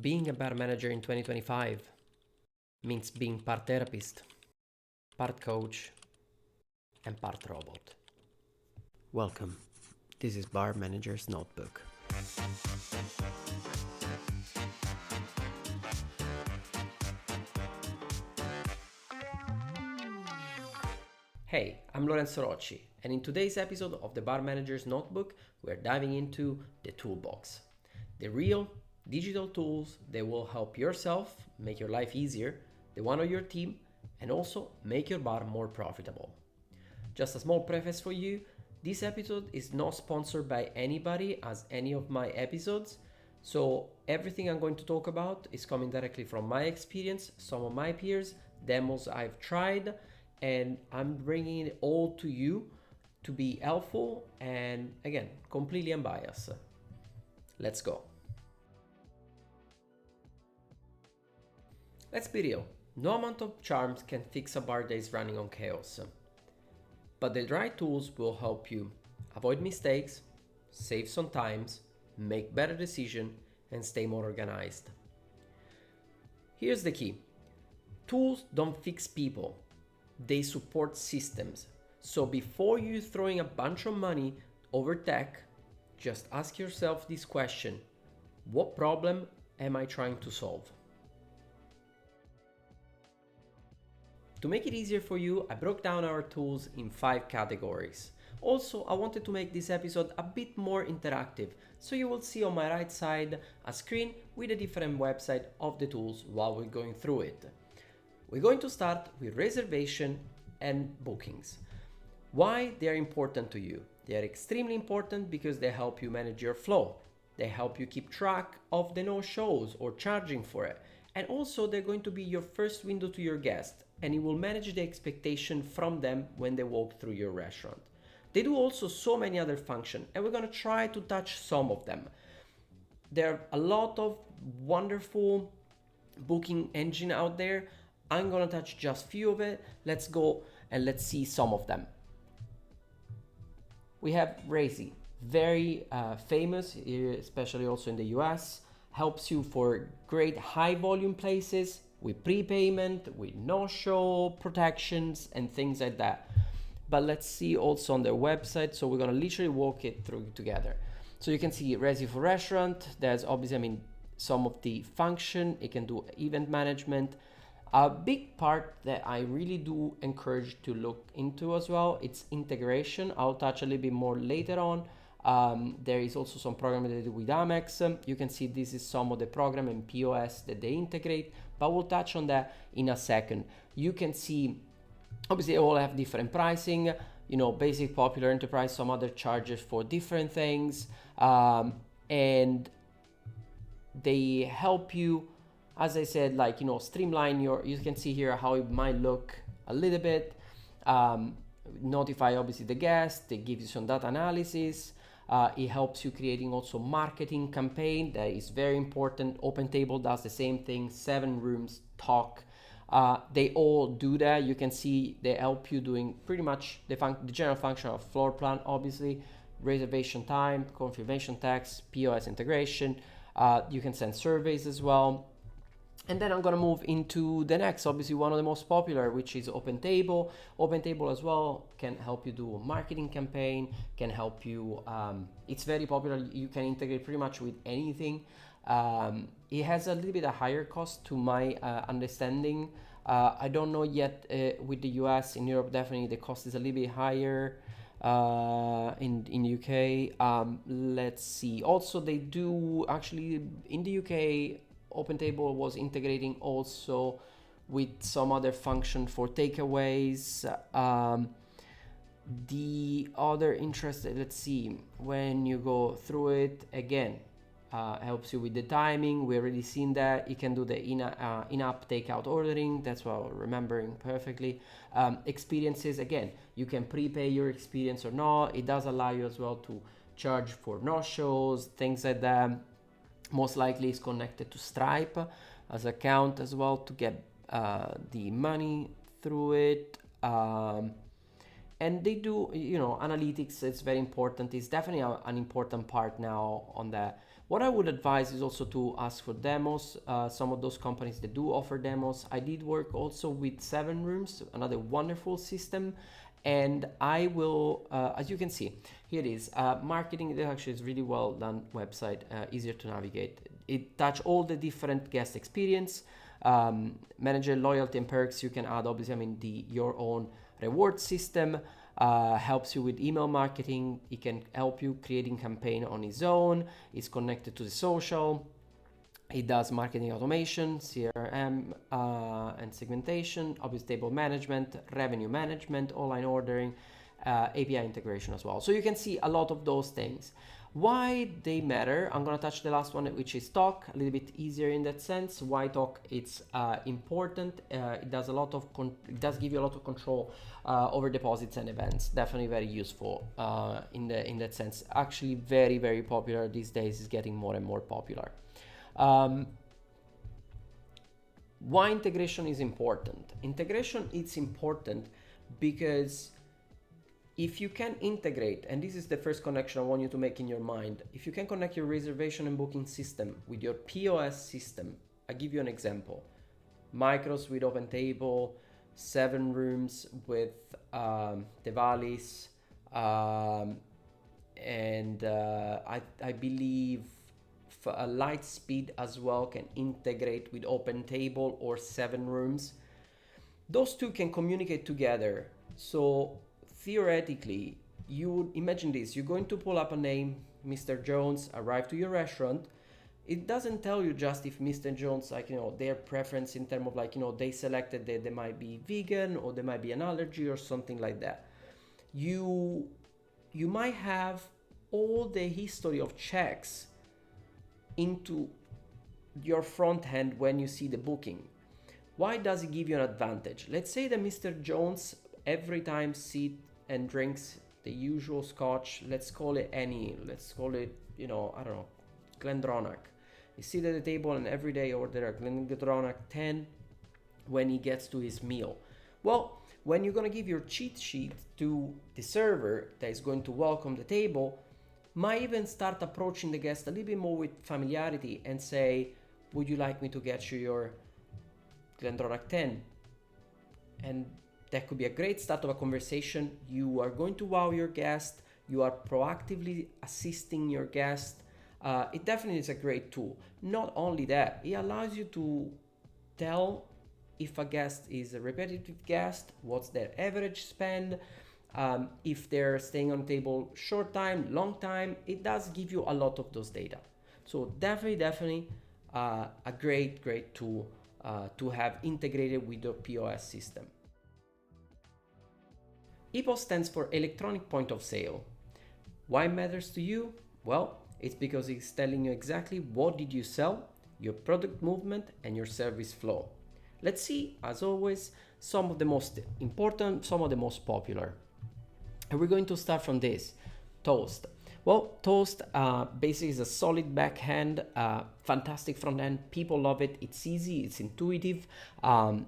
Being a bar manager in 2025 means being part therapist, part coach, and part robot. Welcome. This is Bar Manager's Notebook. Hey, I'm Lorenzo Rocci, and in today's episode of the Bar Manager's Notebook, we're diving into the Toolbox. The real digital tools that will help yourself make your life easier, the one of your team, and also make your bar more profitable. Just a small preface for you, this episode is not sponsored by anybody as any of my episodes, so everything I'm going to talk about is coming directly from my experience, some of my peers, demos I've tried, and I'm bringing it all to you to be helpful and, again, completely unbiased. Let's go. Let's be real, no amount of charms can fix a bar that is running on chaos. But the right tools will help you avoid mistakes, save some times, make better decisions, and stay more organized. Here's the key. Tools don't fix people, they support systems. So before you throwing a bunch of money over tech, just ask yourself this question: what problem am I trying to solve? To make it easier for you, I broke down our tools in 5 categories. Also, I wanted to make this episode a bit more interactive, so you will see on my right side a screen with a different website of the tools while we're going through it. We're going to start with reservation and bookings. Why they are important to you? They are extremely important because they help you manage your flow. They help you keep track of the no-shows or charging for it. And also they're going to be your first window to your guest, and it will manage the expectation from them when they walk through your restaurant. They do also so many other functions, and we're going to try to touch some of them. There are a lot of wonderful booking engine out there. I'm going to touch just few of it. Let's go and let's see some of them. We have Razy, very famous, especially also in the US. Helps you for great high volume places with prepayment, with no-show protections and things like that. But let's see also on their website. So we're gonna literally walk it through together. So you can see Resi for restaurant. There's obviously, some of the function. It can do event management. A big part that I really do encourage to look into as well, it's integration. I'll touch a little bit more later on. There is also some programming that they do with Amex. You can see this is some of the program and POS that they integrate, but we'll touch on that in a second. You can see, obviously, they all have different pricing, basic, popular, enterprise, some other charges for different things. And they help you, as I said, streamline you can see here how it might look a little bit. Notify, obviously, the guest. They give you some data analysis. It helps you creating also marketing campaign. That is very important. OpenTable does the same thing. 7 rooms talk. They all do that. You can see they help you doing pretty much the general function of floor plan, obviously, reservation time, confirmation text, POS integration. You can send surveys as well. And then I'm going to move into the next, obviously one of the most popular, which is OpenTable. OpenTable as well can help you do a marketing campaign, can help you, it's very popular. You can integrate pretty much with anything. It has a little bit of higher cost to my understanding. I don't know yet with the US. In Europe, definitely the cost is a little bit higher. In UK, let's see. Also, they do actually in the UK, OpenTable was integrating also with some other function for takeaways. The other interest, let's see, when you go through it again, helps you with the timing. We already seen that. You can do the in-app takeout ordering. That's what I'm remembering perfectly. Experiences, again, you can prepay your experience or not. It does allow you as well to charge for no-shows, things like that. Most likely it's connected to Stripe as account as well to get the money through it. And they do, analytics. It's very important. It's definitely an important part now on that. What I would advise is also to ask for demos. Some of those companies that do offer demos. I did work also with 7 Rooms, another wonderful system. And I will, as you can see, here it is. Marketing, it actually is really well done website, easier to navigate. It touch all the different guest experience, manager loyalty and perks. You can add, obviously, your own reward system. Helps you with email marketing. It can help you creating campaign on its own. It's connected to the social. It does marketing automation, CRM, and segmentation, obviously table management, revenue management, online ordering, API integration as well. So you can see a lot of those things. Why they matter? I'm gonna touch the last one, which is talk, a little bit easier in that sense. Why talk? It's important. It does a lot of it does give you a lot of control over deposits and events. Definitely very useful in that sense. Actually, very, very popular these days. Is getting more and more popular. Why integration is important? Integration is important because if you can integrate, and this is the first connection I want you to make in your mind, if you can connect your reservation and booking system with your POS system, I'll give you an example. Micros with OpenTable, 7 Rooms with Devalis, and I believe Lightspeed as well can integrate with OpenTable or 7 Rooms. Those two can communicate together. So theoretically, you would imagine this: you're going to pull up a name, Mr. Jones, arrive to your restaurant. It doesn't tell you just if Mr. Jones, their preference in terms of they selected that they might be vegan or there might be an allergy or something like that. You might have all the history of checks into your front end when you see the booking. Why does it give you an advantage? Let's say that Mr. Jones every time sits and drinks the usual scotch. Let's call it Glendronach. You sit at the table and every day order a Glendronach 10 when he gets to his meal. Well, when you're going to give your cheat sheet to the server that is going to welcome the table, might even start approaching the guest a little bit more with familiarity and say, would you like me to get you your Glendronach 10? And that could be a great start of a conversation. You are going to wow your guest. You are proactively assisting your guest. It definitely is a great tool. Not only that, it allows you to tell if a guest is a repetitive guest, what's their average spend, if they're staying on table short time, long time. It does give you a lot of those data. So definitely a great tool to have integrated with your POS system. EPOS stands for Electronic Point of Sale. Why it matters to you? Well, it's because it's telling you exactly what did you sell, your product movement, and your service flow. Let's see, as always, some of the most important, some of the most popular. And we're going to start from this, Toast. Well, Toast basically is a solid backhand, fantastic front end. People love it. It's easy, it's intuitive,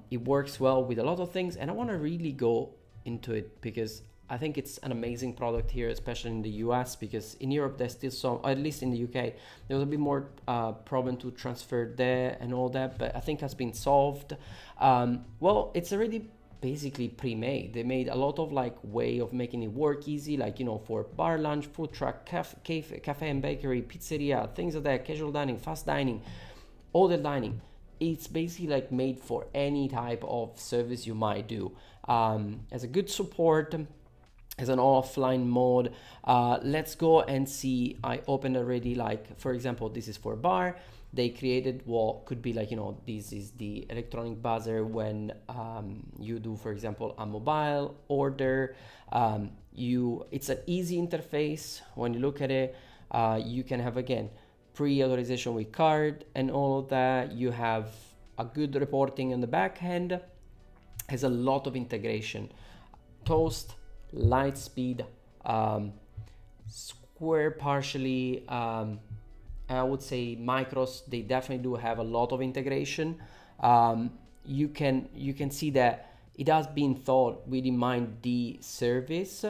it works well with a lot of things. And I want to really go into it because I think it's an amazing product here, especially in the US, because in Europe there's still some, or at least in the UK, there was a bit more problem to transfer there and all that, but I think has been solved. Well, it's already basically pre-made. They made a lot of way of making it work easy, for bar, lunch, food truck, cafe and bakery, pizzeria, things like that, casual dining, fast dining, all the dining. It's basically made for any type of service you might do. As a good support, as an offline mode. Let's go and see. I opened already, for example, this is for a bar. They created what could be this is the electronic buzzer when you do, for example, a mobile order. It's an easy interface. When you look at it, you can have, again, pre-authorization with card and all of that. You have a good reporting on the back end. Has a lot of integration. Toast, Lightspeed, Square partially, I would say Micros, they definitely do have a lot of integration. You can see that it has been thought with in mind the service.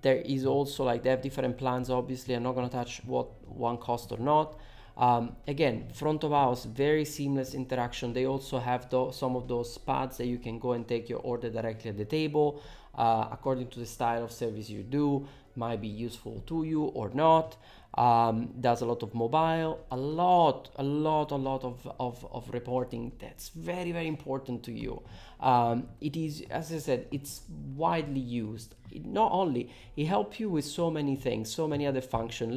There is also like they have different plans. Obviously, I'm not gonna touch what one cost or not. Again, front of house, very seamless interaction. They also have some of those pads that you can go and take your order directly at the table, according to the style of service you do, might be useful to you or not. Does a lot of mobile, a lot of reporting. That's very, very important to you. It is, as I said, it's widely used. Not only, it helps you with so many things, so many other functions.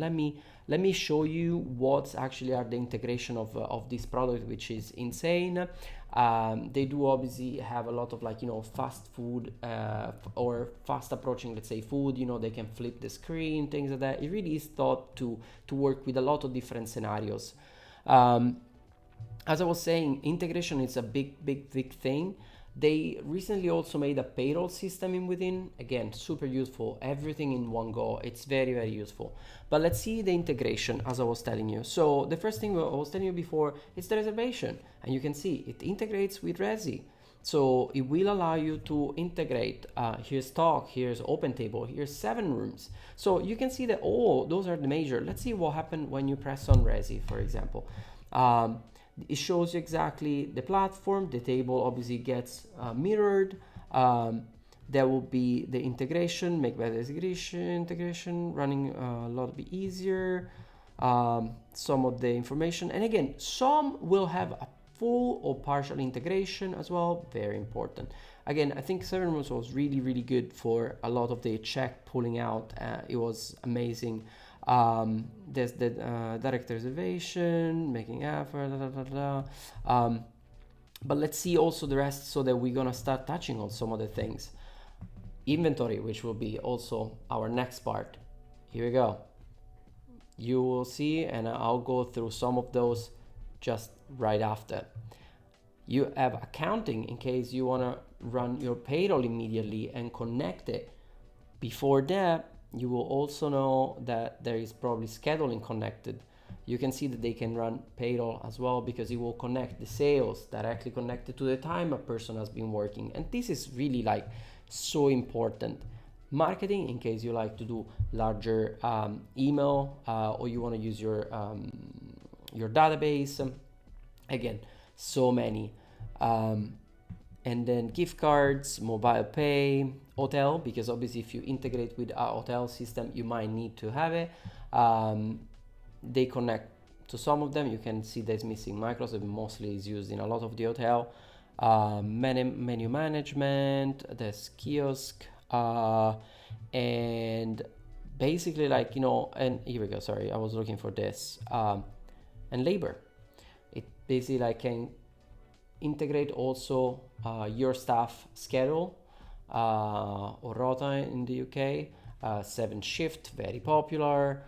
Let me show you what actually are the integration of this product, which is insane. They do obviously have a lot of like, fast food or fast approaching, let's say, food. They can flip the screen, things like that. It really is thought to work with a lot of different scenarios. As I was saying, integration is a big thing. They recently also made a payroll system in within. Again, super useful. Everything in one go. It's very, very useful. But let's see the integration, as I was telling you. So the first thing I was telling you before is the reservation. And you can see it integrates with Resi. So it will allow you to integrate. Here's Talk, here's Open Table, here's 7 rooms. So you can see that, those are the major. Let's see what happened when you press on Resi, for example. It shows you exactly the platform. The table obviously gets mirrored. There will be the integration, make better integration, running a lot bit easier. Some of the information, and again, some will have a full or partial integration as well. Very important. Again, I think 7 Rooms was really good for a lot of the check pulling out. It was amazing. There's the direct reservation, making effort, but let's see also the rest, so that we're gonna start touching on some of the things. Inventory, which will be also our next part. Here we go. You will see, and I'll go through some of those just right after. You have accounting in case you wanna run your payroll immediately and connect it. Before that, you will also know that there is probably scheduling connected. You can see that they can run payroll as well, because it will connect the sales directly connected to the time a person has been working. And this is really like so important. Marketing, in case you like to do larger email or you want to use your database. Again, so many. And then gift cards, mobile pay, hotel, because obviously if you integrate with a hotel system, you might need to have it. They connect to some of them. You can see there's missing Microsoft, mostly is used in a lot of the hotel. Menu management, there's kiosk, and basically like, and here we go, sorry, I was looking for this. And labor. It basically like can integrate also your staff schedule or rota in the UK. 7 shift, very popular.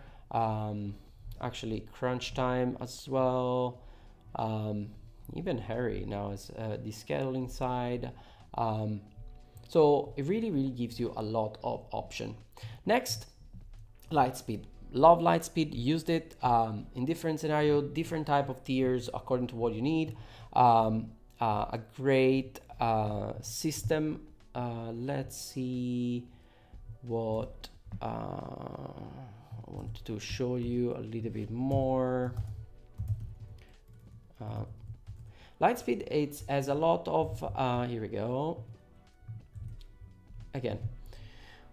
Actually crunch time as well. Even Harry now is the scheduling side. So it really gives you a lot of option. Next, Lightspeed. Love Lightspeed, used it in different scenario, different type of tiers according to what you need. A great system. Let's see what I wanted to show you a little bit more. Lightspeed, it has a lot of, here we go. Again,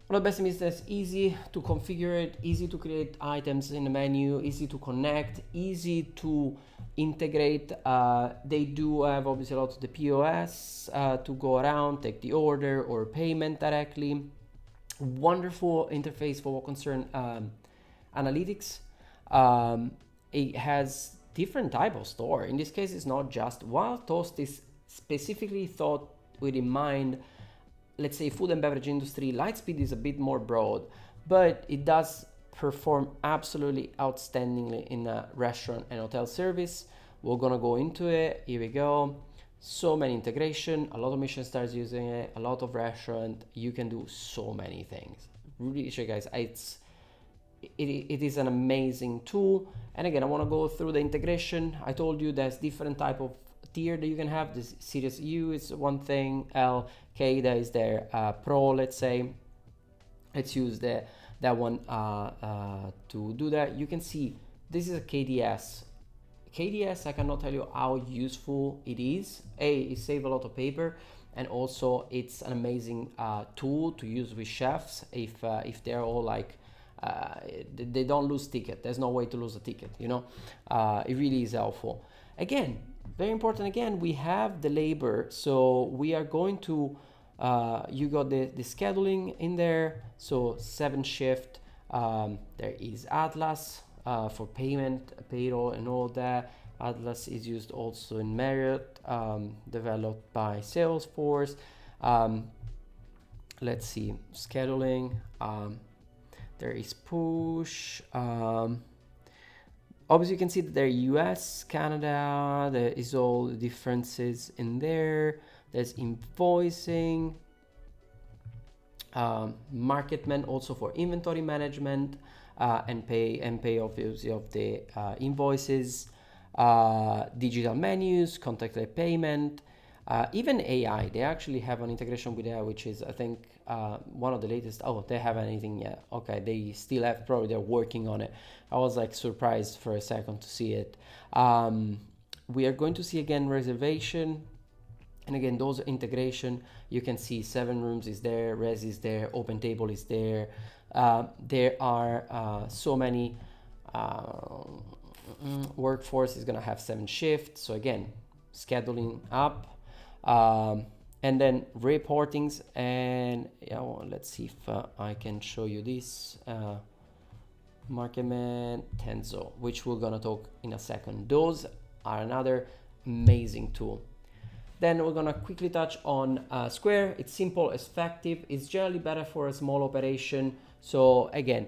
one of the best things is that it's easy to configure it, easy to create items in the menu, easy to connect, easy to integrate. They do have obviously a lot of the POS to go around, take the order or payment directly. Wonderful interface for what concern analytics. It has different type of store. In this case, it's not just, while Toast is specifically thought with in mind, let's say food and beverage industry, Lightspeed is a bit more broad, but it does perform absolutely outstandingly in a restaurant and hotel service. We're gonna go into it. Here we go. So many integration, a lot of Michelin stars using it, a lot of restaurant. You can do so many things. Really sure, guys. It is an amazing tool. And again, I want to go through the integration. I told you there's different type of tier that you can have. This Series U is one thing. L, K, that is their Pro, let's say. Let's use that one to do that. You can see this is a KDS. KDS, I cannot tell you how useful it is. It saves a lot of paper, and also it's an amazing tool to use with chefs if they're all like they don't lose ticket. There's no way to lose a ticket, you know. It really is helpful. Again, very important. Again, we have the labor, so we are going to you got the scheduling in there. So 7 shift. There is Atlas for payment, payroll, and all that. Atlas is used also in Marriott, developed by Salesforce. Let's see, scheduling. There is push. Obviously, you can see that there are US, Canada. There is all the differences in there. There's invoicing. Marketman also for inventory management and pay obviously of the invoices. Digital menus, contactless payment, even AI. They actually have an integration with AI, which is I think one of the latest. Oh, they haven't anything yet. Okay, they still have, probably they're working on it. I was like surprised for a second to see it. We are going to see again reservation, and again those integration. You can see 7 rooms is there, res is there, open table is there. There are so many. Workforce is going to have 7 shifts, so again scheduling up, and then reportings, and let's see if I can show you this Marketman, Tenzo, which we're going to talk in a second. Those are another amazing tool. Then we're going to quickly touch on Square. It's simple, effective, it's generally better for a small operation. So again,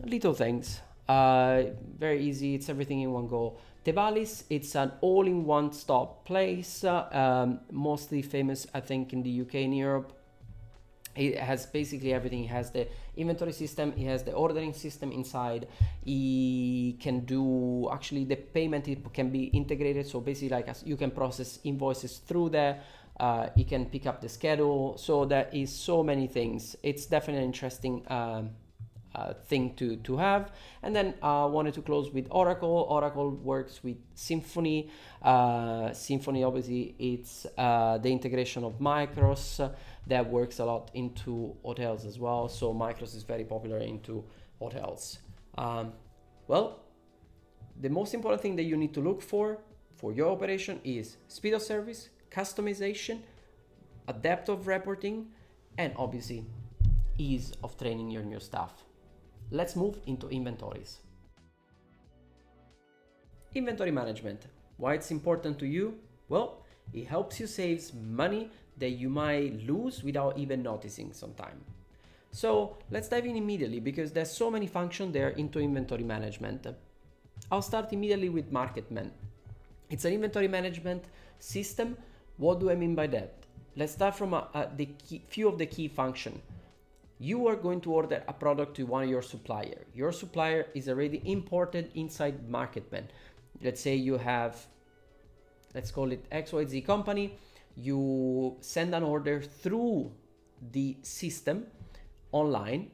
little things. Very easy, it's everything in one go. Tevalis, it's an all-in-one stop place, mostly famous I think in the UK and Europe. It has basically everything. It has the inventory system, it has the ordering system inside. It can do, actually the payment, it can be integrated, so basically like you can process invoices through there. It can pick up the schedule, so there is so many things. It's definitely an interesting thing to have. And then wanted to close with Oracle. Oracle works with Symphony. Symphony, obviously, it's the integration of Micros that works a lot into hotels as well. So Micros is very popular into hotels. Well, the most important thing that you need to look for your operation is speed of service, customization, a depth of reporting, and obviously ease of training your new staff. Let's move into inventories. Inventory management. Why it's important to you? Well, it helps you save money that you might lose without even noticing sometime. So let's dive in immediately, because there's so many functions there into inventory management. I'll start immediately with Marketman. It's an inventory management system. What do I mean by that? Let's start from few of the key functions. You are going to order a product to one of your supplier. Your supplier is already imported inside Marketman. Let's say you have, let's call it XYZ company. You send an order through the system online,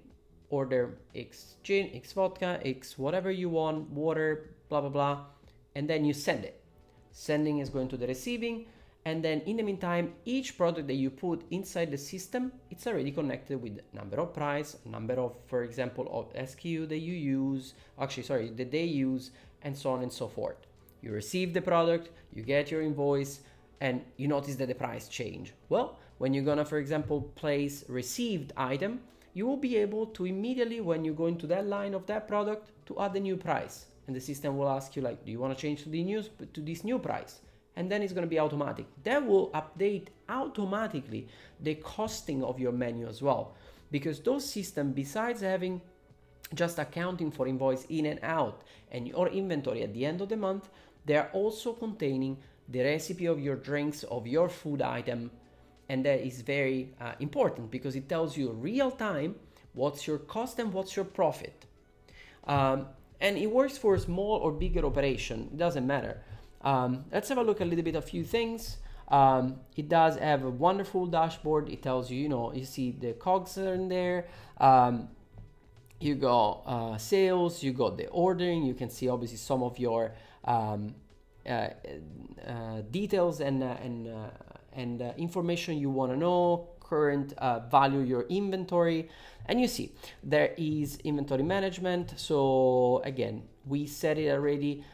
order X gin, X vodka, X whatever you want, water, blah, blah, blah. And then you send it. Sending is going to the receiving. And then in the meantime, each product that you put inside the system, it's already connected with number of price, number of, for example, of SKU that you use, that they use, and so on and so forth. You receive the product, you get your invoice, and you notice that the price change. Well, when you're gonna, for example, place received item, you will be able to immediately, when you go into that line of that product, to add the new price. And the system will ask you like, do you wanna change to this new price? And then it's going to be automatic. That will update automatically the costing of your menu as well, because those systems, besides having just accounting for invoice in and out and your inventory at the end of the month, they are also containing the recipe of your drinks, of your food item, and that is very important because it tells you real time what's your cost and what's your profit. And it works for a small or bigger operation, it doesn't matter. Let's have a look a little bit a few things. It does have a wonderful dashboard. It tells you, you see the cogs are in there. You got sales, you got the ordering. You can see obviously some of your details and information you want to know, current value your inventory, and you see there is inventory management. So again, we set it already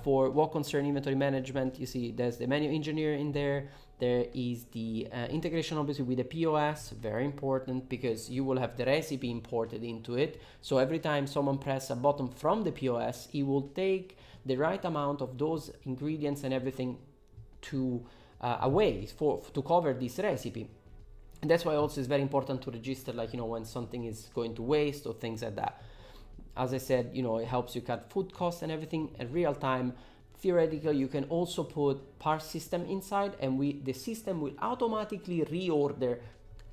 for what concern inventory management. You see there's the menu engineer in there. There is the integration obviously with the POS, very important, because you will have the recipe imported into it. So every time someone presses a button from the POS, it will take the right amount of those ingredients and everything to away to cover this recipe. And that's why also it's very important to register, like, when something is going to waste or things like that. As I said, it helps you cut food costs and everything in real time. Theoretically, you can also put part system inside, and the system will automatically reorder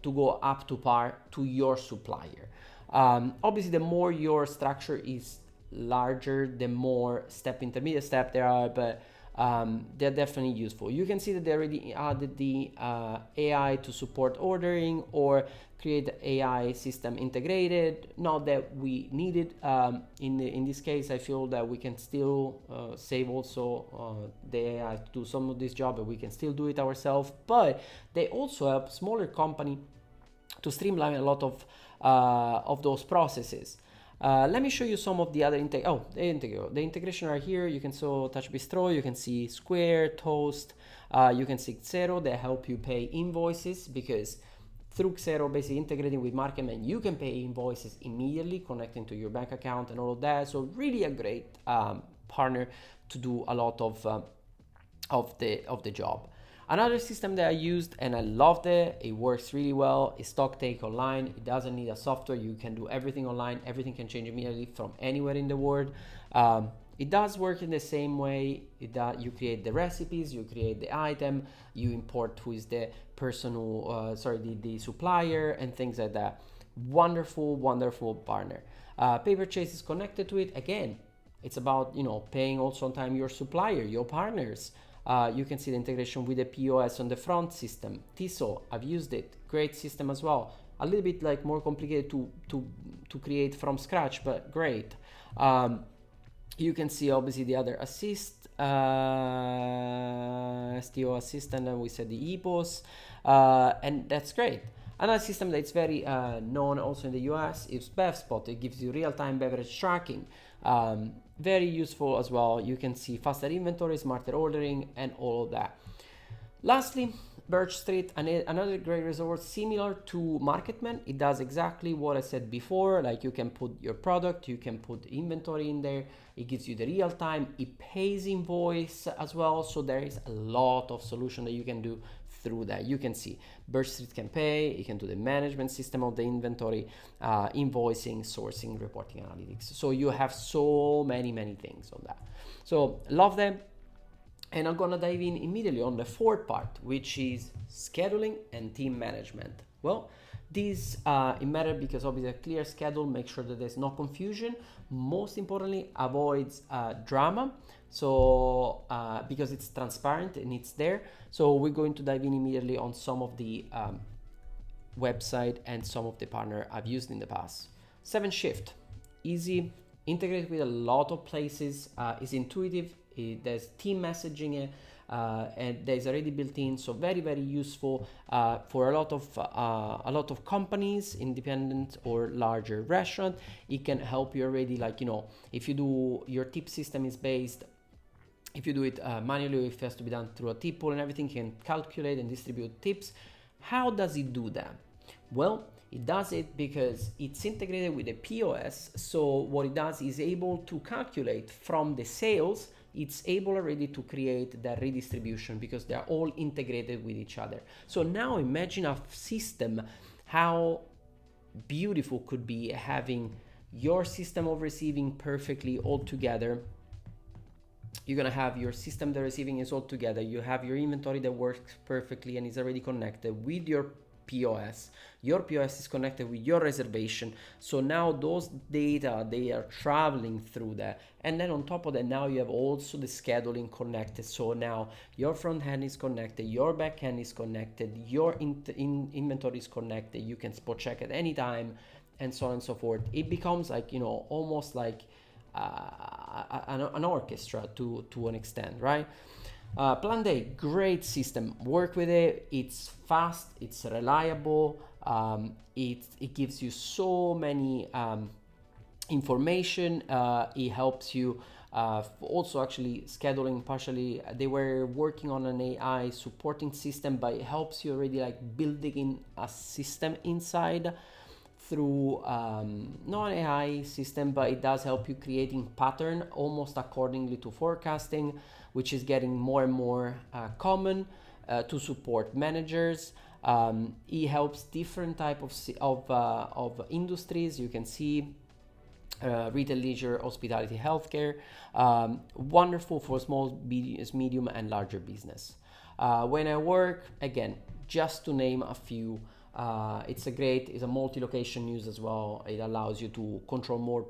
to go up to par to your supplier. Obviously, the more your structure is larger, the more intermediate step there are, but they're definitely useful. You can see that they already added the AI to support ordering or create the AI system integrated. Not that we need it. In this case, I feel that we can still save also the AI to do some of this job, but we can still do it ourselves. But they also help smaller company to streamline a lot of those processes. Let me show you some of the other the integration are here. You can touch Bistro, you can see Square, Toast, you can see Xero. They help you pay invoices, because through Xero, basically integrating with Marketman, you can pay invoices immediately, connecting to your bank account and all of that. So really a great partner to do a lot of the job. Another system that I used and I loved it works really well, is StockTake Online. It doesn't need a software. You can do everything online. Everything can change immediately from anywhere in the world. It does work in the same way. You create the recipes, you create the item, you import who is the person who, the supplier and things like that. Wonderful, wonderful partner. Paperchase is connected to it. Again, it's about, paying also on time your supplier, your partners. You can see the integration with the POS on the front system. Tiso, I've used it. Great system as well. A little bit more complicated to create from scratch, but great. You can see obviously the other assist, STO assistant, and we said the EPOS, and that's great. Another system that's very known also in the US is BevSpot. It gives you real-time beverage tracking. Very useful as well. You can see faster inventory, smarter ordering, and all of that. Lastly, Birch Street, another great resource similar to Marketman. It does exactly what I said before. Like, you can put your product, you can put inventory in there. It gives you the real time. It pays invoice as well. So there is a lot of solution that you can do through that. You can see Birch Street can pay. You can do the management system of the inventory, invoicing, sourcing, reporting, analytics. So you have so many things on that. So love them. And I'm gonna dive in immediately on the fourth part, which is scheduling and team management. Well, this it matters because obviously a clear schedule makes sure that there's no confusion. Most importantly, avoids drama. So because it's transparent and it's there. So we're going to dive in immediately on some of the website and some of the partner I've used in the past. 7Shift, easy, integrated with a lot of places, is intuitive. There's team messaging and there's already built in, so very useful for a lot of companies, independent or larger restaurant. It can help you already, like, if you do your tip system is based, if you do it manually, if it has to be done through a tip pool and everything, you can calculate and distribute tips. How does it do that? Well, it does it because it's integrated with the POS. So what it does is able to calculate from the sales. It's able already to create that redistribution because they're all integrated with each other. So now imagine a system, how beautiful could be having your system of receiving perfectly all together. You're gonna have your system that receiving is all together. You have your inventory that works perfectly and is already connected with your POS. Your POS is connected with your reservation. So now those data, they are traveling through that. And then on top of that, now you have also the scheduling connected. So now your front end is connected, your back end is connected, your inventory is connected. You can spot check at any time, and so on and so forth. It becomes like, almost like an orchestra to an extent, right? Planday, great system. Work with it. It's fast. It's reliable. It gives you so many information. It helps you also actually scheduling partially. They were working on an AI supporting system, but it helps you already like building in a system inside through not an AI system, but it does help you creating pattern almost accordingly to forecasting, which is getting more and more common to support managers. It helps different type of industries. You can see retail, leisure, hospitality, healthcare. Wonderful for small, business, medium, and larger business. When I work, again, just to name a few, it's a multi-location use as well. It allows you to control more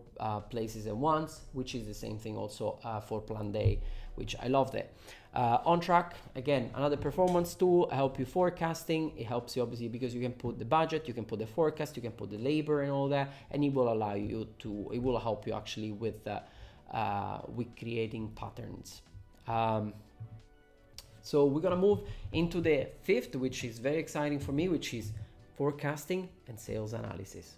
places at once, which is the same thing also for Planday, which I love that. On Track, again, another performance tool, help you forecasting. It helps you obviously because you can put the budget, you can put the forecast, you can put the labor and all that, and it will help you actually with creating patterns. So we're gonna move into the fifth, which is very exciting for me, which is forecasting and sales analysis.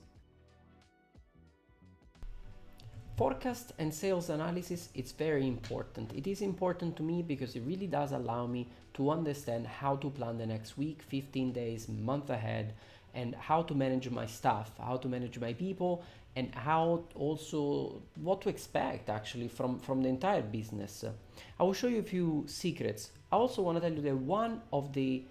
Forecast and sales analysis, it's very important. It is important to me because it really does allow me to understand how to plan the next week, 15 days, month ahead, and how to manage my staff, how to manage my people, and how also what to expect actually from the entire business. I will show you a few secrets. I also want to tell you that one of the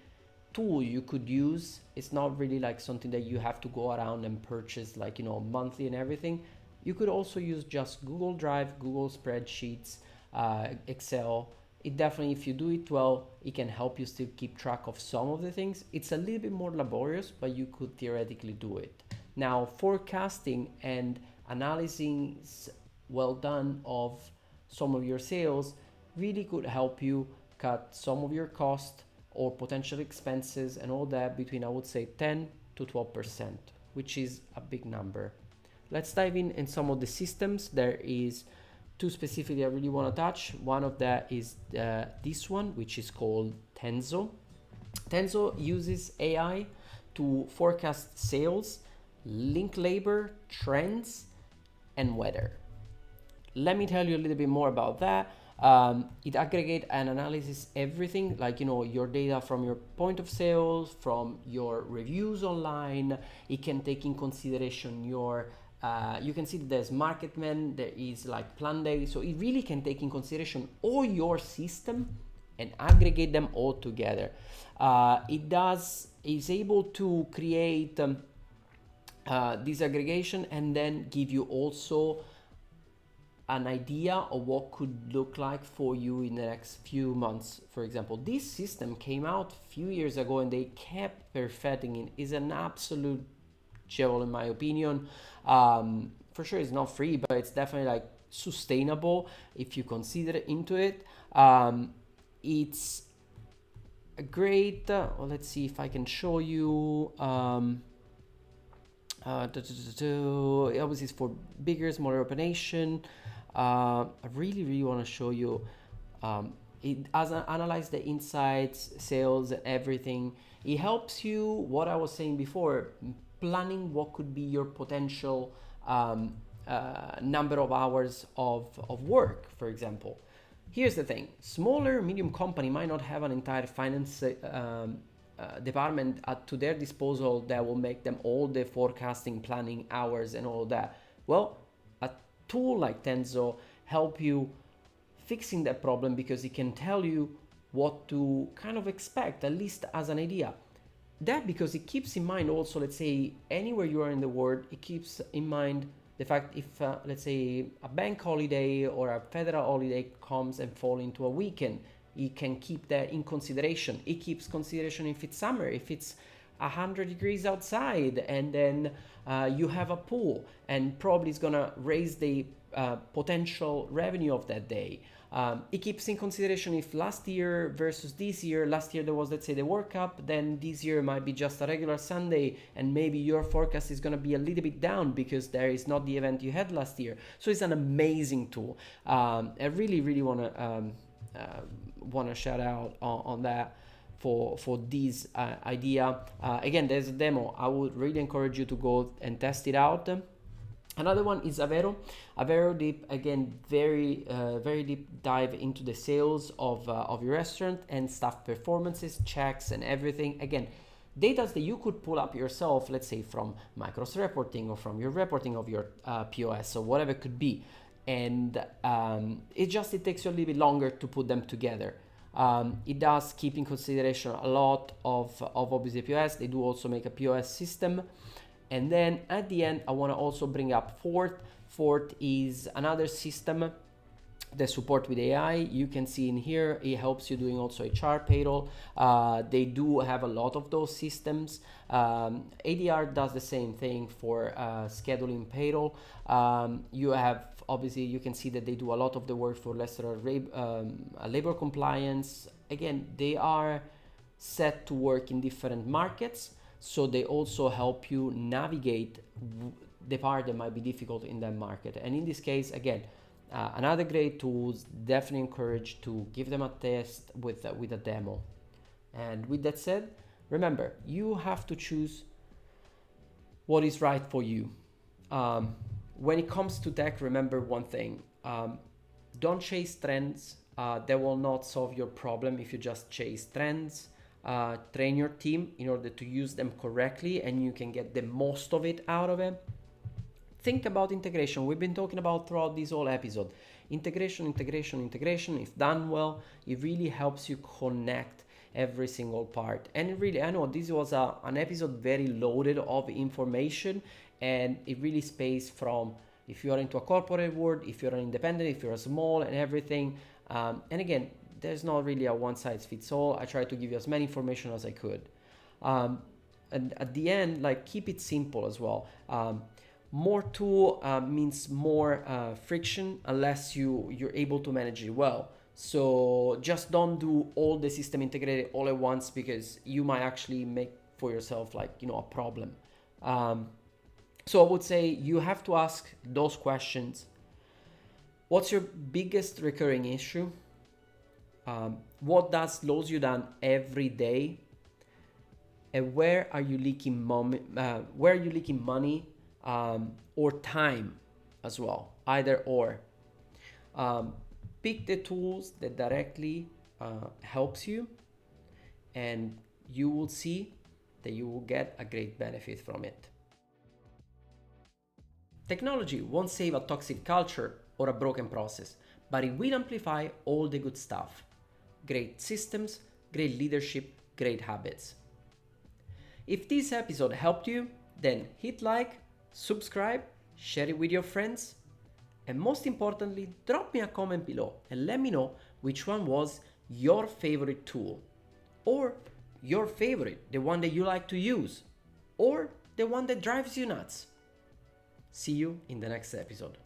tool you could use, it's not really like something that you have to go around and purchase like, monthly and everything. You could also use just Google Drive, Google Spreadsheets, Excel. It definitely, if you do it well, it can help you still keep track of some of the things. It's a little bit more laborious, but you could theoretically do it. Now, forecasting and analyzing well done of some of your sales really could help you cut some of your cost or potential expenses and all that between, I would say, 10 to 12%, which is a big number. Let's dive in some of the systems. There is two specifically I really want to touch. One of that is this one, which is called Tenzo. Tenzo uses AI to forecast sales, link labor, trends, and weather. Let me tell you a little bit more about that. It aggregates and analyzes everything, like your data from your point of sales, from your reviews online. It can take in consideration your you can see that there's Marketman, there is like Planday, so it really can take in consideration all your system and aggregate them all together. Is able to create this aggregation and then give you also an idea of what could look like for you in the next few months. For example, this system came out a few years ago and they kept perfecting it. Is an absolute jewel in my opinion. For sure it's not free, but it's definitely like sustainable if you consider into it. It's a great let's see if I can show you. Obviously it's for bigger, smaller operation. I really want to show you it as analyze the insights, sales, and everything. It helps you, what I was saying before, planning what could be your potential number of hours of work, for example. Here's the thing, smaller, medium company might not have an entire finance department to their disposal that will make them all the forecasting, planning, hours, and all that. Well, a tool like Tenzo help you fixing that problem because it can tell you what to kind of expect, at least as an idea. That because it keeps in mind also, let's say, anywhere you are in the world, it keeps in mind the fact if, let's say, a bank holiday or a federal holiday comes and fall into a weekend, it can keep that in consideration. It keeps consideration if it's summer, if it's 100 degrees outside, and then you have a pool, and probably it's gonna raise the potential revenue of that day. It keeps in consideration if last year versus this year, last year there was, let's say, the World Cup, then this year might be just a regular Sunday, and maybe your forecast is going to be a little bit down because there is not the event you had last year. So it's an amazing tool. I really, really want to shout out on that for this idea. Again, there's a demo. I would really encourage you to go and test it out. Another one is Avero. Avero deep, again, very deep dive into the sales of your restaurant and staff performances, checks, and everything. Again, data that you could pull up yourself, let's say from Micros reporting or from your reporting of your POS or whatever it could be. And it takes you a little bit longer to put them together. It does keep in consideration a lot of obviously POS. They do also make a POS system. And then at the end, I want to also bring up Fort. Fort is another system that support with AI. You can see in here, it helps you doing also HR payroll. They do have a lot of those systems. ADR does the same thing for scheduling payroll. You have, obviously, you can see that they do a lot of the work for labor compliance. Again, they are set to work in different markets. So they also help you navigate the part that might be difficult in that market. And in this case, again, another great tool. Definitely encourage to give them a test with a demo. And with that said, remember, you have to choose what is right for you. When it comes to tech, remember one thing. Don't chase trends. That will not solve your problem if you just chase trends. Train your team in order to use them correctly, and you can get the most of it out of it. Think about integration. We've been talking about throughout this whole episode. Integration. If done well, it really helps you connect every single part. And it really, I know this was an episode very loaded of information, and it really spaced from if you are into a corporate world, if you're an independent, if you're a small and everything. And again, there's not really a one size fits all. I try to give you as many information as I could. And at the end, like, keep it simple as well. More tool means more friction unless you're able to manage it well. So just don't do all the system integrated all at once, because you might actually make for yourself a problem. So I would say you have to ask those questions. What's your biggest recurring issue? What does slows you down every day? And where are you leaking money or time as well? Either or. Pick the tools that directly helps you, and you will see that you will get a great benefit from it. Technology won't save a toxic culture or a broken process, but it will amplify all the good stuff. Great systems, great leadership, great habits. If this episode helped you, then hit like, subscribe, share it with your friends, and most importantly, drop me a comment below and let me know which one was your favorite tool, or your favorite, the one that you like to use, or the one that drives you nuts. See you in the next episode.